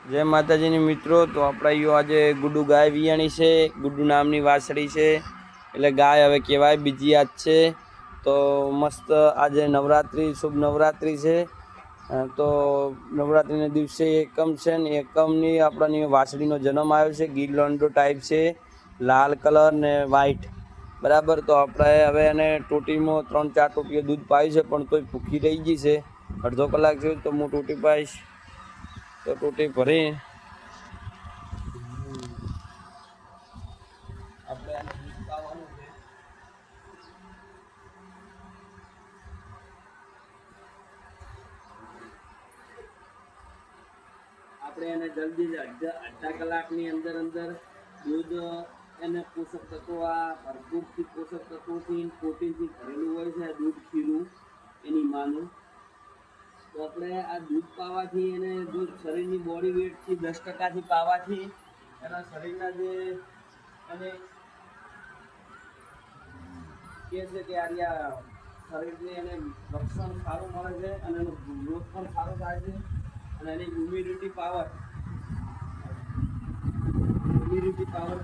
जय माताजी मित्रों। तो अपना यो आज गुड्डू गाय वियाणी है। गुड्डू नामनी वासड़ी है એટલે ગાય હવે કહેવાય બીજી આજ છે। તો મસ્ત આજે નવરાત્રિ શુભ નવરાત્રિ છે। તો નવરાત્રિના દિવસે એકમ છે ને એકમની આપણાની વાસળીનો જન્મ આવ્યો છે। ગીરલોન્ડો ટાઈપ છે, લાલ કલર ને વ્હાઈટ બરાબર। તો આપણે હવે એને ટોટીમાં 3-4 ટોટીઓ દૂધ પાયું છે પણ તોય ભૂખી રહી ગઈ છે। અડધો કલાક થયો તો હું ટોટી પાઈશ। તો ટોટી ભરી આપણે આને દૂધ પાવાનું છે। આપણે એને જલ્દી અડધા કલાકની અંદર દૂધ એને પોષક તત્વો આ ભરપૂરથી પોષક તત્વોથી પ્રોટીનથી ભરેલું હોય છે દૂધ ખીરું એની માનું। તો આપણે આ દૂધ પાવાથી એને જો શરીરની બોડી વેટથી 10%થી પાવાથી એના શરીરના જે અને કહે છે કે આ શરીરને એને રક્ષણ સારું મળે છે અને એનો ગ્રોથ પણ સારો થાય છે અને એની ઇમ્યુનિટી પાવર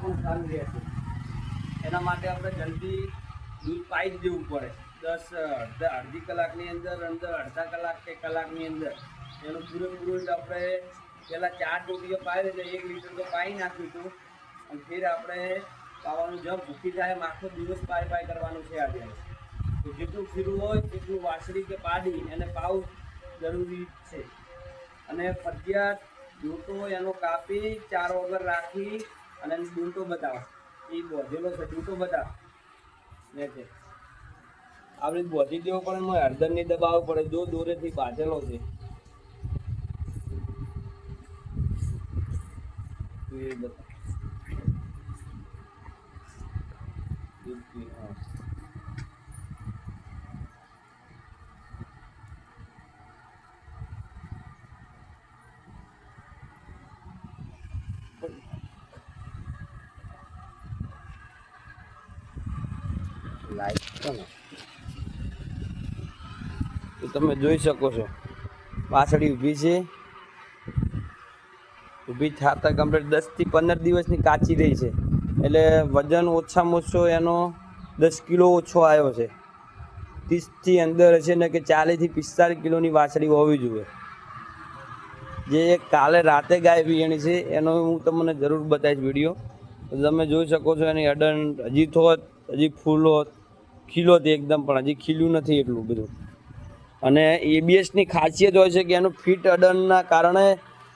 પણ સારું રહે છે। એના માટે આપણે જલ્દી દૂધ પાઈ જ દેવું પડે। અડધી કલાકની અંદર અડધા કલાક કે કલાકની અંદર એનું પૂરેપૂરું આપણે પહેલાં 4 ટોટીઓ પાઈ એટલે 1 લીટર તો પાઈ નાખ્યું હતું અને ફેર આપણે પાવાનું જેમ ભૂખી થાય એમ આખો દિવસ પાઈ કરવાનું છે આજે। તો જેટલું ખીરું હોય તેટલું વાસળી કે પાડી એને પાવું જરૂરી છે અને ફરજિયાત ડૂંટો એનો કાપી 4 વગર રાખી અને એનો ડૂંટો બતાવો એ બોધેલો છે ડૂંટો બતાવ ને છે આપણે બોધી દેવો પડે એમાં હળદર નહીં દબાવવું પડે જો દોરેથી બાંધેલો છે એ બતાવ લાઈક કરો તો તમે જોઈ શકો છો વાસળી ઊભી છે। ઊભી થતા કમ્પ્લીટ 10 થી 15 દિવસની કાચી રહી છે એટલે વજન ઓછામાં ઓછો એનો 10 કિલો ઓછો આવ્યો છે। 30 થી અંદર હશે ને કે 40 થી 45 કિલોની વાસળી હોવી જોઈએ। જે કાલે રાતે ગાય વિયાણી છે એનો હું તમને જરૂર બતાવીશ વિડીયો। તો તમે જોઈ શકો છો એની અડન હજી થોત હજી ફૂલ હોત ખીલો તે એકદમ પણ હજી ખીલ્યું નથી એટલું બધું। અને એબીએસની ખાસિયત હોય છે કે એનું ફિટ અડનના કારણે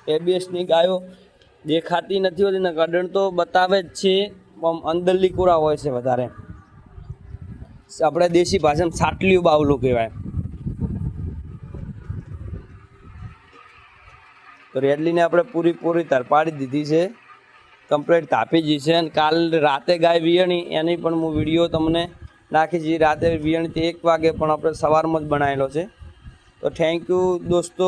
એબીએસની ગાયો દેખાતી નથી હોતી ને અડન તો બતાવે જ છે પણ અંદર લીકોરા હોય છે વધારે। આપણે દેશી ભાષામાં સાટલિયું બાવલું કહેવાય। તો રેડલીને આપણે પૂરી તરપાડી દીધી છે, કમ્પ્લીટ તાપી જી છે અને કાલ રાતે ગાય વિયાણી એની પણ હું વિડીયો તમને નાખી છે। રાતે વિયાણી 1 વાગે પણ આપણે સવારમાં જ બનાવેલો છે। તો થેન્ક યુ દોસ્તો।